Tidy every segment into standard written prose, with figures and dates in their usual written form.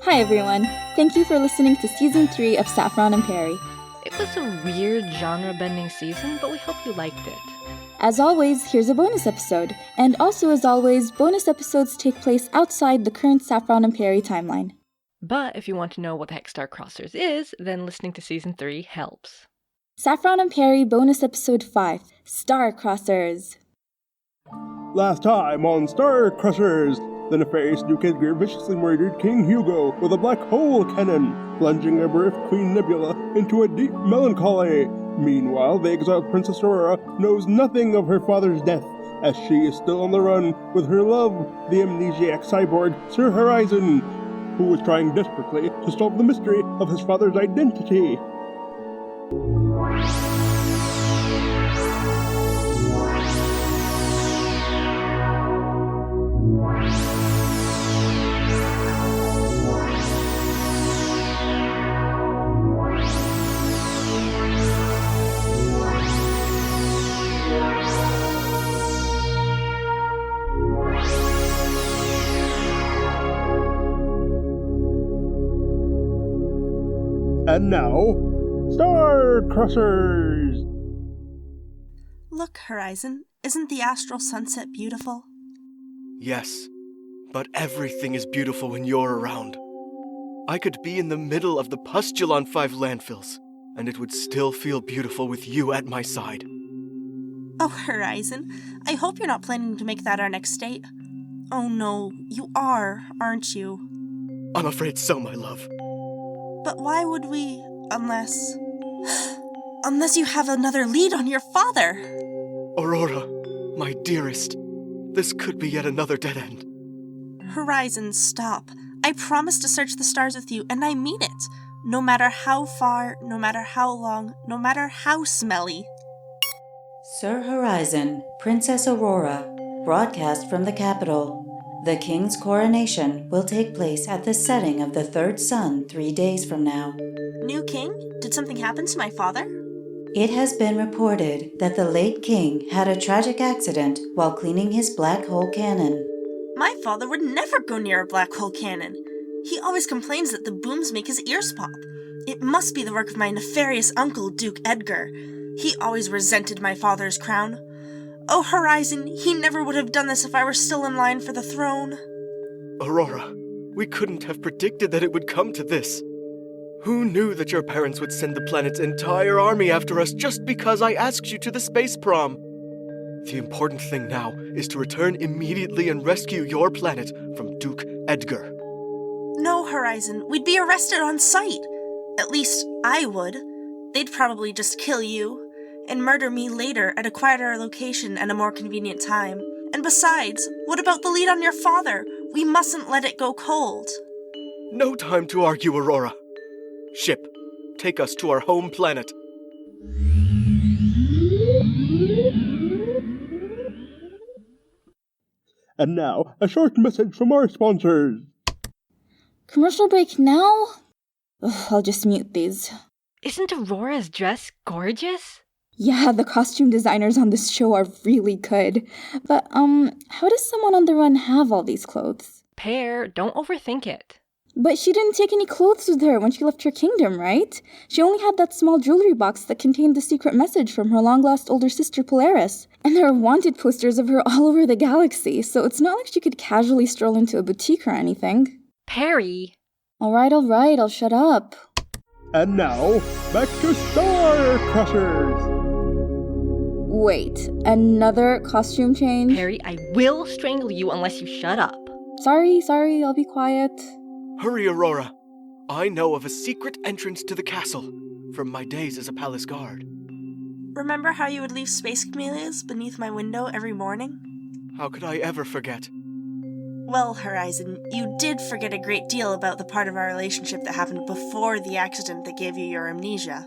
Hi everyone, thank you for listening to Season 3 of Saffron and Peri. It was a weird genre-bending season, but we hope you liked it. As always, here's a bonus episode. And also as always, bonus episodes take place outside the current Saffron and Peri timeline. But if you want to know what the heck Star Crossers is, then listening to Season 3 helps. Saffron and Peri bonus episode 5, Star Crossers. Last time on Star Crushers, the nefarious Duke Edgar viciously murdered King Hugo with a black hole cannon, plunging Earth Queen Nebula into a deep melancholy. Meanwhile, the exiled Princess Aurora knows nothing of her father's death, as she is still on the run with her love, the amnesiac cyborg Sir Horizon, who is trying desperately to solve the mystery of his father's identity. And now, Star Crushers! Look, Horizon, isn't the astral sunset beautiful? Yes, but everything is beautiful when you're around. I could be in the middle of the Pustulon 5 landfills, and it would still feel beautiful with you at my side. Oh, Horizon, I hope you're not planning to make that our next date. Oh no, you are, aren't you? I'm afraid so, my love. But why would we, unless you have another lead on your father? Aurora, my dearest, this could be yet another dead end. Horizon, stop. I promise to search the stars with you, and I mean it. No matter how far, no matter how long, no matter how smelly. Sir Horizon, Princess Aurora, broadcast from the capital. The king's coronation will take place at the setting of the third sun 3 days from now. New king? Did something happen to my father? It has been reported that the late king had a tragic accident while cleaning his black hole cannon. My father would never go near a black hole cannon. He always complains that the booms make his ears pop. It must be the work of my nefarious uncle, Duke Edgar. He always resented my father's crown. Oh, Horizon, he never would have done this if I were still in line for the throne. Aurora, we couldn't have predicted that it would come to this. Who knew that your parents would send the planet's entire army after us just because I asked you to the space prom? The important thing now is to return immediately and rescue your planet from Duke Edgar. No, Horizon, we'd be arrested on sight. At least, I would. They'd probably just kill you and murder me later at a quieter location and a more convenient time. And besides, what about the lead on your father? We mustn't let it go cold. No time to argue, Aurora. Ship, take us to our home planet. And now, a short message from our sponsors. Commercial break now? Ugh, I'll just mute these. Isn't Aurora's dress gorgeous? Yeah, the costume designers on this show are really good. But, how does someone on the run have all these clothes? Pear, don't overthink it. But she didn't take any clothes with her when she left her kingdom, right? She only had that small jewelry box that contained the secret message from her long-lost older sister Polaris. And there are wanted posters of her all over the galaxy, so it's not like she could casually stroll into a boutique or anything. Peri! Alright, I'll shut up. And now, back to Star Crushers! Wait, another costume change? Peri, I will strangle you unless you shut up. Sorry, I'll be quiet. Hurry, Aurora. I know of a secret entrance to the castle from my days as a palace guard. Remember how you would leave space camellias beneath my window every morning? How could I ever forget? Well, Horizon, you did forget a great deal about the part of our relationship that happened before the accident that gave you your amnesia.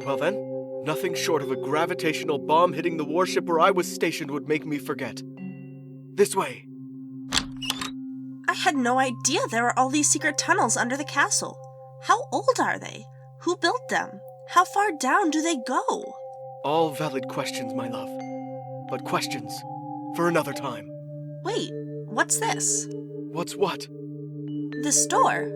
Well then, nothing short of a gravitational bomb hitting the warship where I was stationed would make me forget. This way. I had no idea there were all these secret tunnels under the castle. How old are they? Who built them? How far down do they go? All valid questions, my love. But questions for another time. Wait, what's this? What's what? This door.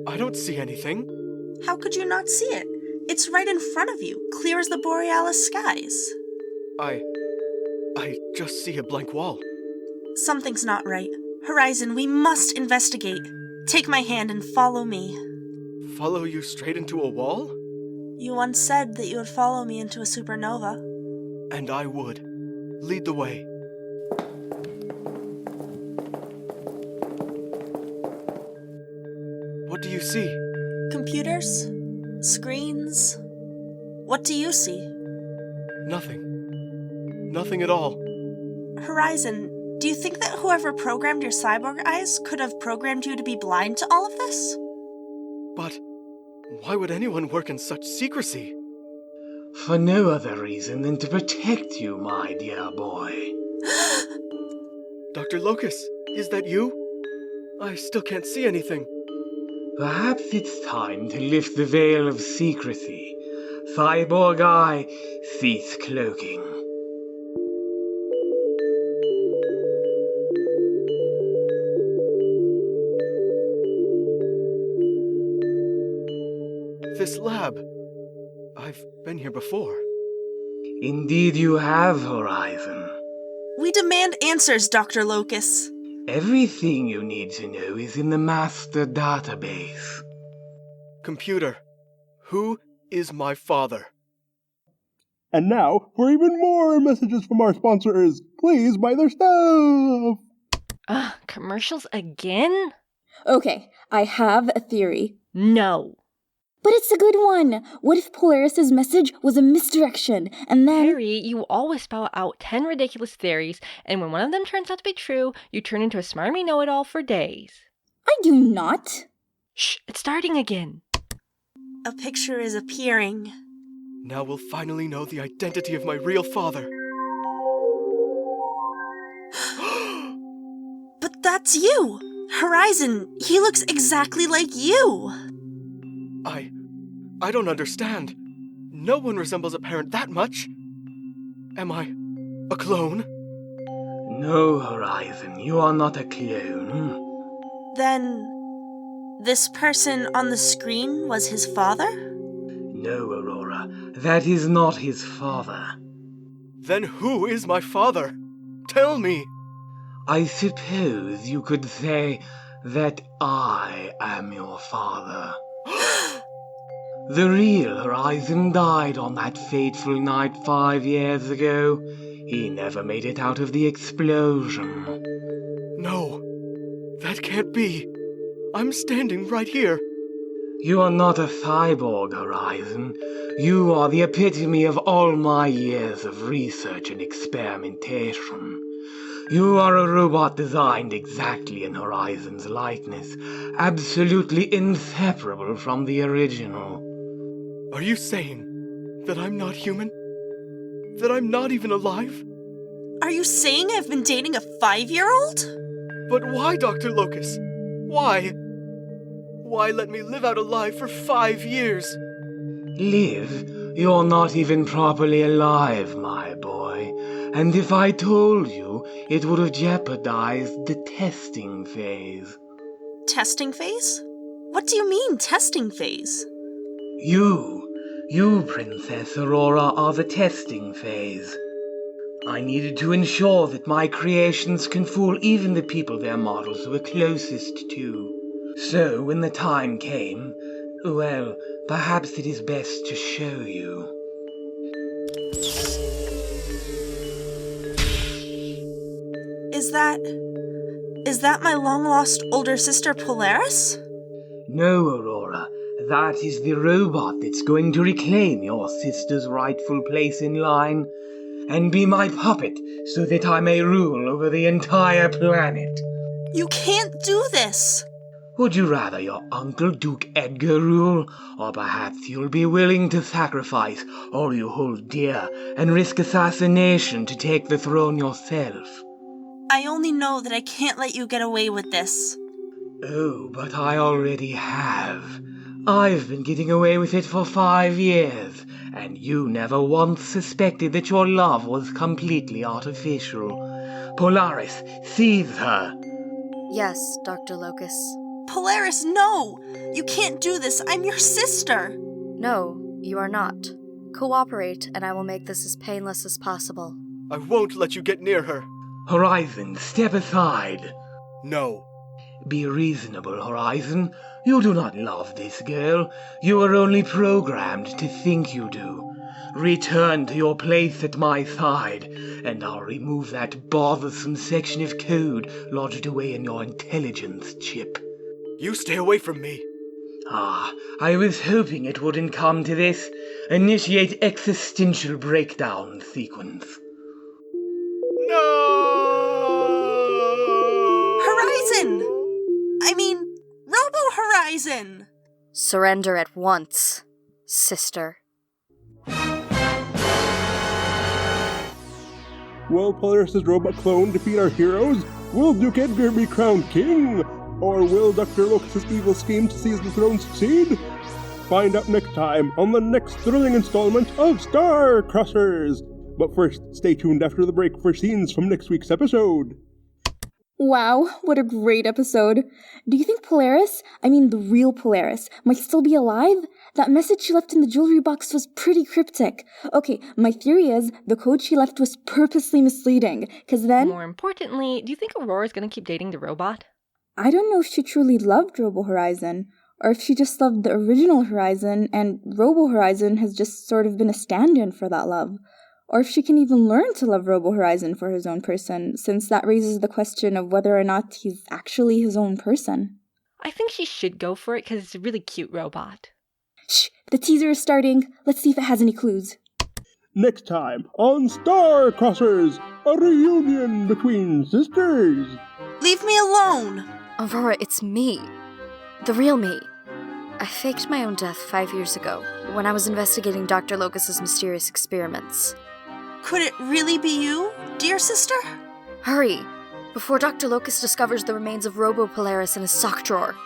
I don't see anything. How could you not see it? It's right in front of you, clear as the borealis skies. I just see a blank wall. Something's not right. Horizon, we must investigate. Take my hand and follow me. Follow you straight into a wall? You once said that you would follow me into a supernova. And I would. Lead the way. What do you see? Computers? Screens? What do you see? Nothing. Nothing at all. Horizon, do you think that whoever programmed your cyborg eyes could have programmed you to be blind to all of this? But why would anyone work in such secrecy? For no other reason than to protect you, my dear boy. Dr. Locus, is that you? I still can't see anything. Perhaps it's time to lift the veil of secrecy. Cyborg Eye, cease cloaking. This lab. I've been here before. Indeed you have, Horizon. We demand answers, Dr. Locus. Everything you need to know is in the master database. Computer, who is my father? And now, for even more messages from our sponsors, please buy their stuff! Commercials again? Okay, I have a theory. No. But it's a good one. What if Polaris's message was a misdirection, and then... Peri, you always spout out 10 ridiculous theories, and when one of them turns out to be true, you turn into a smarmy know-it-all for days. I do not. Shh, it's starting again. A picture is appearing. Now we'll finally know the identity of my real father. But that's you! Horizon, he looks exactly like you! I don't understand. No one resembles a parent that much. Am I a clone? No, Horizon, you are not a clone. Then, this person on the screen was his father? No, Aurora, that is not his father. Then who is my father? Tell me! I suppose you could say that I am your father. The real Horizon died on that fateful night 5 years ago. He never made it out of the explosion. No, that can't be. I'm standing right here. You are not a cyborg, Horizon. You are the epitome of all my years of research and experimentation. You are a robot designed exactly in Horizon's likeness, absolutely inseparable from the original. Are you saying that I'm not human? That I'm not even alive? Are you saying I've been dating a 5-year-old? But why, Dr. Locus? Why? Why let me live out alive for 5 years? Liv, you're not even properly alive, my boy. And if I told you, it would have jeopardized the testing phase. Testing phase? What do you mean, testing phase? You, Princess Aurora, are the testing phase. I needed to ensure that my creations can fool even the people their models were closest to. So, when the time came, well, perhaps it is best to show you. Is that my long-lost older sister Polaris? No, Aurora. That is the robot that's going to reclaim your sister's rightful place in line and be my puppet so that I may rule over the entire planet. You can't do this! Would you rather your Uncle Duke Edgar rule, or perhaps you'll be willing to sacrifice all you hold dear and risk assassination to take the throne yourself? I only know that I can't let you get away with this. Oh, but I already have. I've been getting away with it for 5 years, and you never once suspected that your love was completely artificial. Polaris, seize her. Yes, Dr. Locus. Polaris, no! You can't do this. I'm your sister. No, you are not. Cooperate, and I will make this as painless as possible. I won't let you get near her. Horizon, step aside. No. Be reasonable, Horizon. You do not love this girl. You are only programmed to think you do. Return to your place at my side, and I'll remove that bothersome section of code lodged away in your intelligence chip. You stay away from me. I was hoping it wouldn't come to this. Initiate existential breakdown sequence. No! Horizon! I mean, Robo-Horizon! Surrender at once, sister. Will Polaris' robot clone defeat our heroes? Will Duke Edgar be crowned king? Or will Dr. Locust's evil scheme to seize the throne succeed? Find out next time on the next thrilling installment of Star Crossers! But first, stay tuned after the break for scenes from next week's episode. Wow, what a great episode. Do you think Polaris, the real Polaris, might still be alive? That message she left in the jewelry box was pretty cryptic. Okay, my theory is the code she left was purposely misleading, because then... More importantly, do you think Aurora's gonna keep dating the robot? I don't know if she truly loved Robo-Horizon, or if she just loved the original Horizon, and Robo-Horizon has just sort of been a stand-in for that love. Or if she can even learn to love Robo-Horizon for his own person, since that raises the question of whether or not he's actually his own person. I think she should go for it because it's a really cute robot. Shh! The teaser is starting. Let's see if it has any clues. Next time on Star Crossers, a reunion between sisters. Leave me alone! Aurora, it's me. The real me. I faked my own death 5 years ago, when I was investigating Dr. Locust's mysterious experiments. Could it really be you, dear sister? Hurry! Before Dr. Locust discovers the remains of Robo-Polaris in his sock drawer.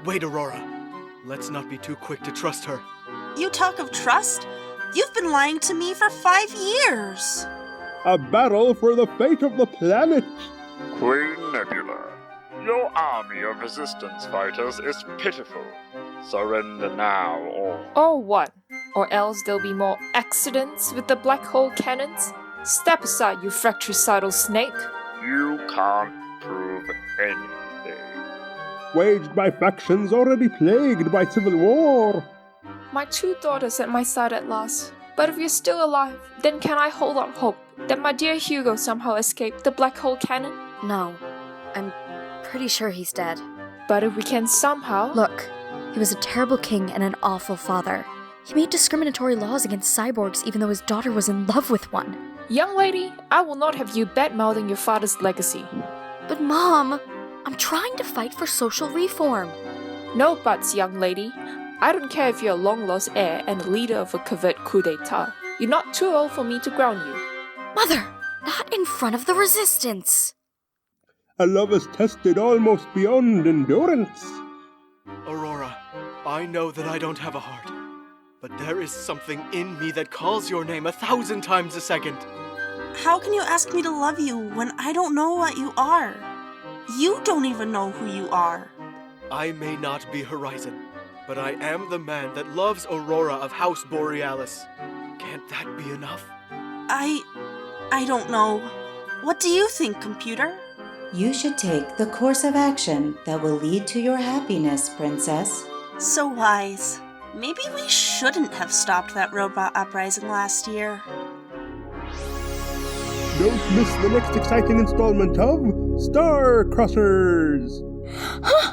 Wait, Aurora. Let's not be too quick to trust her. You talk of trust? You've been lying to me for 5 years. A battle for the fate of the planet. Queen Nebula, your army of resistance fighters is pitiful. Surrender now, or what? Or else there'll be more accidents with the black hole cannons? Step aside, you fratricidal snake. you can't prove anything. Waged by factions already plagued by civil war. My 2 daughters at my side at last. But if you're still alive, then can I hold out hope that my dear Hugo somehow escaped the black hole cannon? No, I'm pretty sure he's dead. But if we can somehow... Look, he was a terrible king and an awful father. He made discriminatory laws against cyborgs even though his daughter was in love with one. Young lady, I will not have you bad-mouthing your father's legacy. But Mom, I'm trying to fight for social reform. No buts, young lady. I don't care if you're a long-lost heir and the leader of a covert coup d'etat. You're not too old for me to ground you. Mother, not in front of the resistance. A love is tested almost beyond endurance. Aurora, I know that I don't have a heart, but there is something in me that calls your name 1,000 times a second. How can you ask me to love you when I don't know what you are? You don't even know who you are. I may not be Horizon, but I am the man that loves Aurora of House Borealis. Can't that be enough? I don't know. What do you think, computer? You should take the course of action that will lead to your happiness, Princess. So wise. Maybe we shouldn't have stopped that robot uprising last year. Don't miss the next exciting installment of Star Crossers.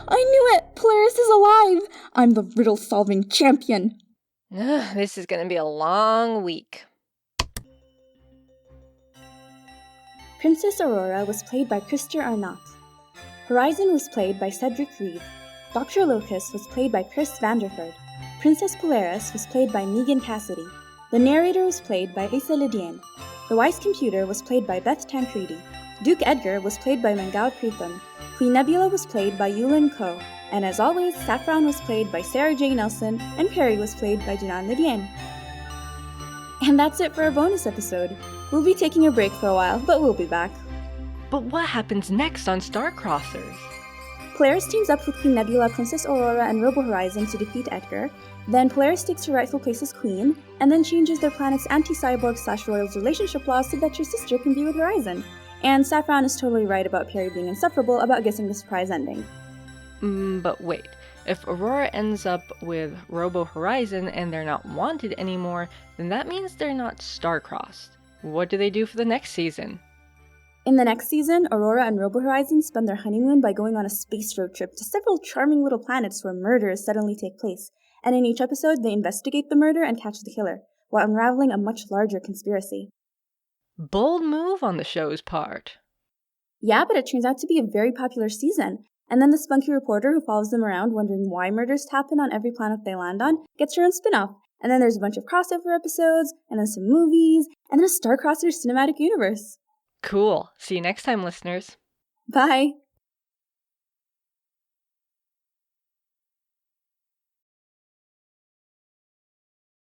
I knew it! Polaris is alive! I'm the riddle-solving champion. This is going to be a long week. Princess Aurora was played by Krister Arnott. Horizon was played by Cedric Reed. Dr. Locust was played by Chris Vanderford. Princess Polaris was played by Megan Cassidy. The narrator was played by Asa Lydian. The Wise Computer was played by Beth Tancredi. Duke Edgar was played by Mangal Pritham. Queen Nebula was played by Yulin Ko. And as always, Saffron was played by Sarah J. Nelson, and Peri was played by Janan Lydian. And that's it for our bonus episode. We'll be taking a break for a while, but we'll be back. But what happens next on Star Crossers? Polaris teams up with Queen Nebula, Princess Aurora, and Robo Horizon to defeat Edgar. Then Polaris takes her rightful place as queen, and then changes their planet's anti-cyborg/royals relationship laws so that your sister can be with Horizon. And Saffron is totally right about Peri being insufferable about guessing the surprise ending. But wait, if Aurora ends up with Robo Horizon and they're not wanted anymore, then that means they're not star-crossed. What do they do for the next season? In the next season, Aurora and Robo Horizon spend their honeymoon by going on a space road trip to several charming little planets where murders suddenly take place, and in each episode they investigate the murder and catch the killer, while unraveling a much larger conspiracy. Bold move on the show's part. Yeah, but it turns out to be a very popular season, and then the spunky reporter who follows them around wondering why murders happen on every planet they land on gets her own spin-off, and then there's a bunch of crossover episodes, and then some movies, and then a Star-Crosser cinematic universe. Cool. See you next time, listeners. Bye!